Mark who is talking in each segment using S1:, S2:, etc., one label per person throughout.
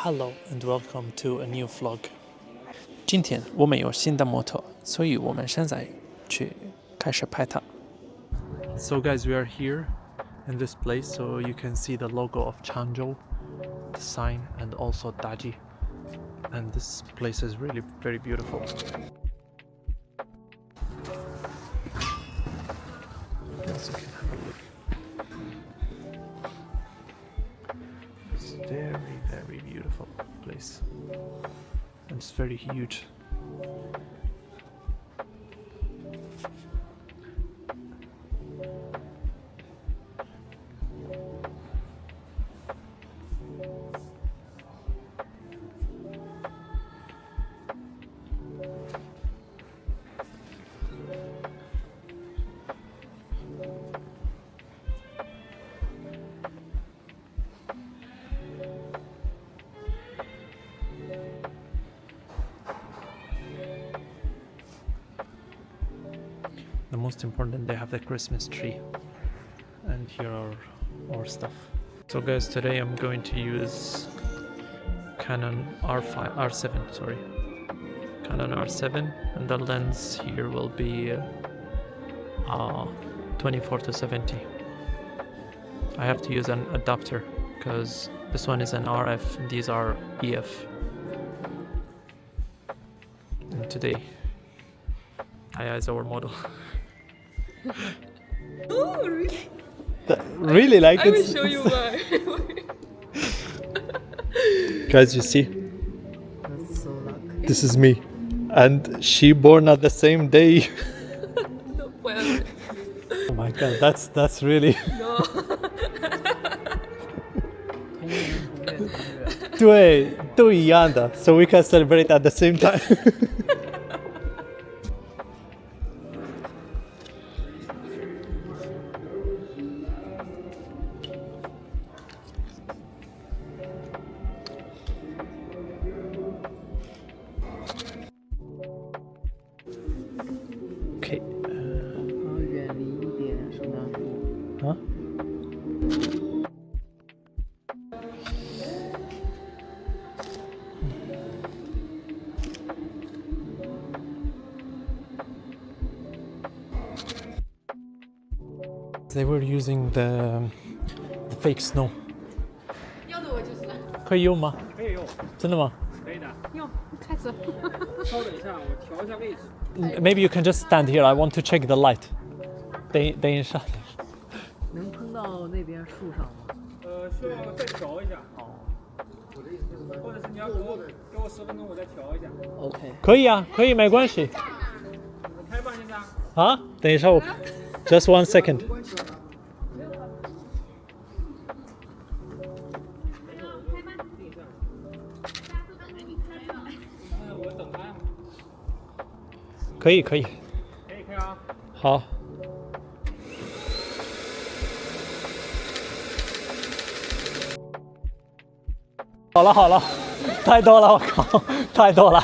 S1: Hello and welcome to a new vlog. 今天我们有新的模特，所以我们现在去开始拍它。So guys, we are here in this place, so you can see the logo of Changzhou, the sign, and also Dji. And this place is really very beautiful. Yes, you can have a look. It's very beautiful place. And it's very huge. The most important, they have the Christmas tree, and here are more stuff. So guys, today I'm going to use Canon R7, sorry, Canon R7, and the lens here will be 24-70. I have to use an adapter because this one is an RF and these are EF. And today, Aya is our model.
S2: Oh, really?
S1: Really like
S2: I
S1: it?
S2: will show you why.
S1: Guys, you see?
S2: That's so lucky.
S1: This is me. And she born at the same day.
S2: Well,
S1: Oh my god, that's really...
S2: no.
S1: 对，都一样的 So we can celebrate at the same time. Okay.
S2: 远离一点圣诞树。
S1: Huh? They were using the fake snow.
S2: 要的我就是。
S1: 可以用吗？
S3: 可以用，
S1: 真的吗？
S3: 可以的。
S2: 用，开始。
S3: 稍等一下，我调一下位置。
S1: Maybe you can just stand here. I want to check the light. 等一下。
S2: 能碰到那边树上吗？
S3: 需要再调一下。
S2: 哦。
S3: 或者是你要给我10分钟，我再调一下。
S2: OK。
S1: 可以啊，可以，没关系。
S3: 我开吧，现在。
S1: 啊，等一下我 Just 1 second.
S3: 我等他呀。
S1: 可以。
S3: 可以开啊。
S1: 好。好了，太多了，我靠，太多了。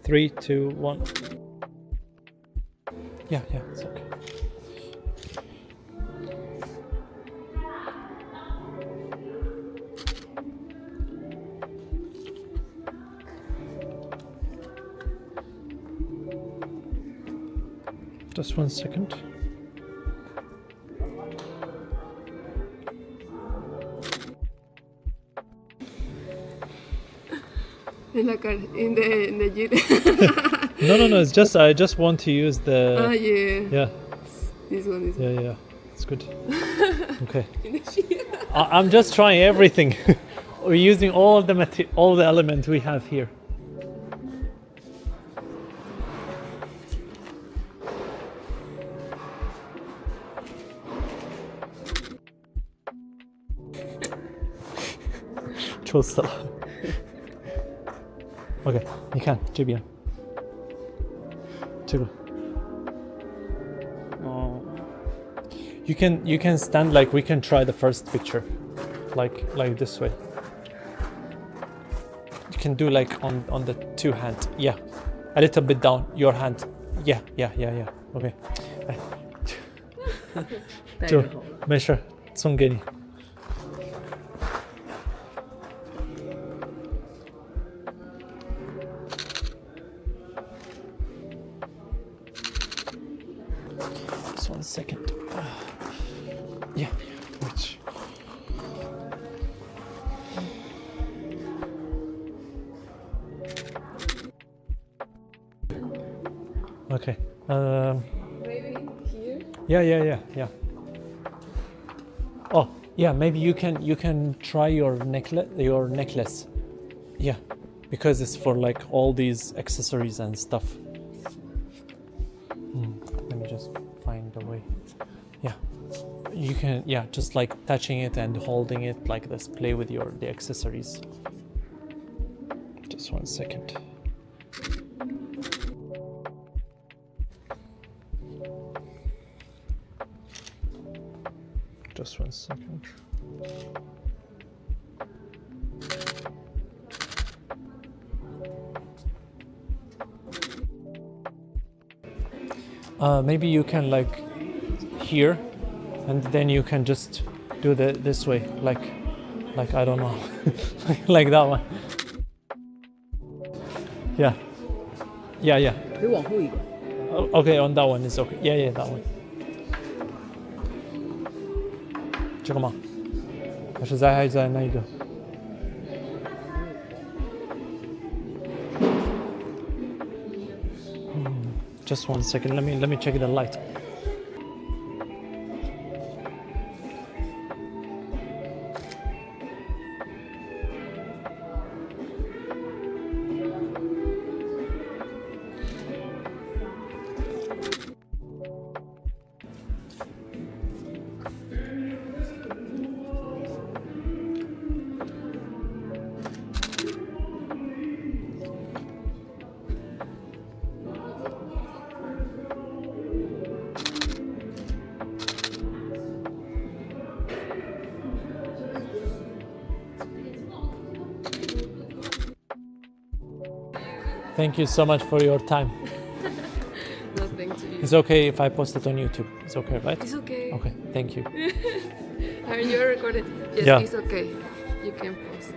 S1: 3, 2, 1. Yeah, it's okay. Just 1 second.
S2: Like in the jet.
S1: No. It's just I just want to use the.
S2: Yeah.
S1: Yeah.
S2: This one is.
S1: Yeah. It's good. Okay.
S2: In the sheet.
S1: I'm just trying everything. We're using all the elements we have here. OK， 你看这边，这个。
S2: 哦。
S1: You can stand like we can try the first picture, like this way. You can do like on the two hand. Yeah, a little bit down your hand. Yeah. OK， 就没事，送给你。Just 1 second. Yeah, which. Okay.
S2: Maybe here.
S1: Yeah. Oh, yeah. Maybe you can try your necklace. Yeah, because it's for like all these accessories and stuff. Let me just find a way. Yeah, you can. Yeah, just like touching it and holding it like this. Play with the accessories. Just 1 second. Just 1 second. Maybe you can like here, and then you can just do this way, like I don't know, like that one. Yeah.
S2: 可以往后一个。
S1: Okay, on that one is okay. Yeah, that one. 这个吗？还是还在那个？ Just 1 second. Let me check the light. Thank you so much for your time.
S2: Nothing to you.
S1: It's okay if I post it on YouTube. It's okay, right?
S2: It's okay.
S1: Okay, thank you.
S2: Are you recorded? Yes,
S1: Yeah.
S2: it's okay. You can post.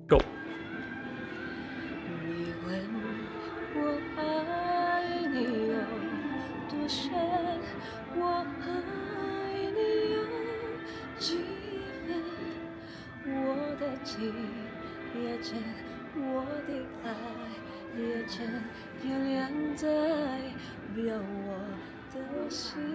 S1: Go.
S2: 你问我爱你有多深，我爱你有几分？我的情也真，我的爱也真，点亮在表我的心。